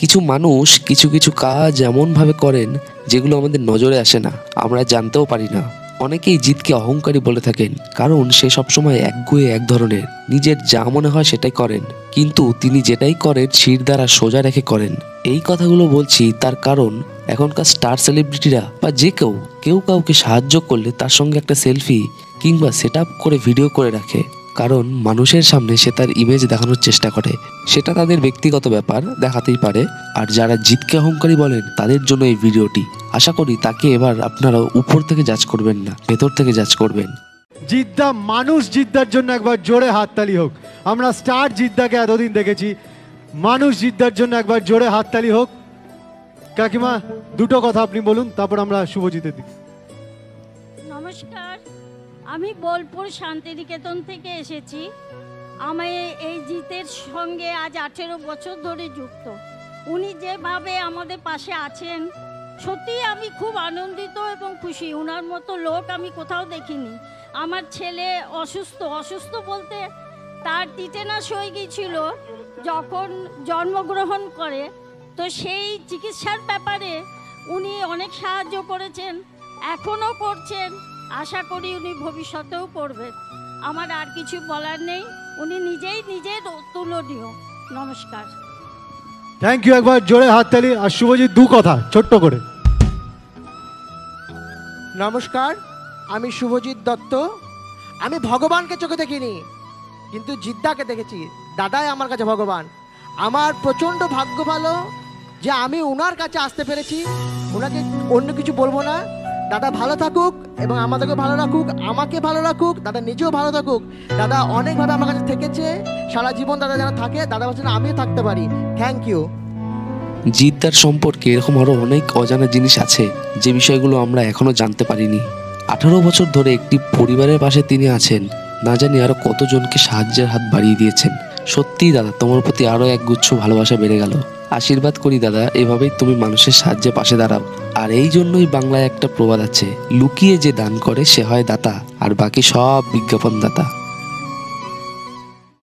কিছু মানুষ কিছু কিছু কাজ এমনভাবে করেন যেগুলো আমাদের নজরে আসে না, আমরা জানতেও পারি না। অনেকেই জিতকে অহংকারী বলে থাকেন, কারণ সে সবসময় একগুঁয়ে এক ধরনের, নিজের যা মনে হয় সেটাই করেন, কিন্তু তিনি যেটাই করেন শির দ্বারা সোজা রেখে করেন। এই কথাগুলো বলছি তার কারণ এখনকার স্টার সেলিব্রিটিরা বা যে কেউ কাউকে সাহায্য করলে তার সঙ্গে একটা সেলফি কিংবা সেট আপ করে ভিডিও করে রাখে, কারণ মানুষের সামনে সে তার ইমেজ দেখানোর চেষ্টা করে। সেটা তাদের ব্যক্তিগত ব্যাপার, দেখাতেই পারে। আর যারা জিতকে অহংকারী বলেন তাদের জন্য এই ভিডিওটি। আশা করি তাকে এবার আপনারা উপর থেকে জাজ করবেন না, ভেতর থেকে জাজ করবেন। জিদ্দা মানুষ, জিদ্দার জন্য একবার জোরে হাততালি হোক। আমরা স্টার জিদ্দাকে এতদিন দেখেছি, মানুষ জিদ্দার জন্য একবার জোরে হাততালি হোক। কাকিমা দুটো কথা আপনি বলুন, তারপর আমরা শুভজিতের দিকে। নমস্কার, আমি বোলপুর শান্তিনিকেতন থেকে এসেছি। আমি এই জিতের সঙ্গে আজ 18 বছর ধরে যুক্ত। উনি যেভাবে আমাদের পাশে আছেন, সত্যিই আমি খুব আনন্দিত এবং খুশি। ওনার মতো লোক আমি কোথাও দেখিনি। আমার ছেলে অসুস্থ বলতে তার টিটেনাস হয়ে গিয়েছিল যখন জন্মগ্রহণ করে, তো সেই চিকিৎসার ব্যাপারে উনি অনেক সাহায্য করেছেন, এখনও করছেন। আশা করি উনি ভবিষ্যতেও করবেন। আমার আর কিছু বলার নেই, উনি নিজের তুলনীয়। নমস্কার। থ্যাংক ইউ, একবার জোরে হাততালি। আর শুভজিৎ দু কথা ছোট্ট করে। নমস্কার, আমি শুভজিৎ দত্ত। আমি ভগবানকে চোখে দেখিনি, কিন্তু জিদ্দাকে দেখেছি। দাদাই আমার কাছে ভগবান। আমার প্রচণ্ড ভাগ্য ভালো যে আমি ওনার কাছে আসতে পেরেছি। ওনাকে অন্য কিছু বলবো না। দাদা ভালো থাকুক এবং আমাদেরকে ভালো রাখুক, আমাকে ভালো রাখুক, দাদা নিজেও ভালো থাকুক। দাদা অনেকভাবে আমার কাছে থেকেছে, সারা জীবন দাদা যেন থাকে, দাদা বলছেন আমিও থাকতে পারি। Thank you. জিদ্দার সম্পর্কে এরকম আরও অনেক অজানা জিনিস আছে যে বিষয়গুলো আমরা এখনো জানতে পারিনি। 18 বছর ধরে একটি পরিবারের পাশে তিনি আছেন, না জানি আরো কতজনকে সাহায্যের হাত বাড়িয়ে দিয়েছেন। সত্যিই দাদা, তোমার প্রতি আরো একগুচ্ছ ভালোবাসা বেড়ে গেল। আশীর্বাদ করি দাদা, এভাবেই তুমি মানুষের সাহায্যে পাশে দাঁড়াও। আর এই জন্যই বাংলায় একটা প্রবাদ আছে, লুকিয়ে যে দান করে সে হয় দাতা, আর বাকি সব বিজ্ঞাপন দাতা।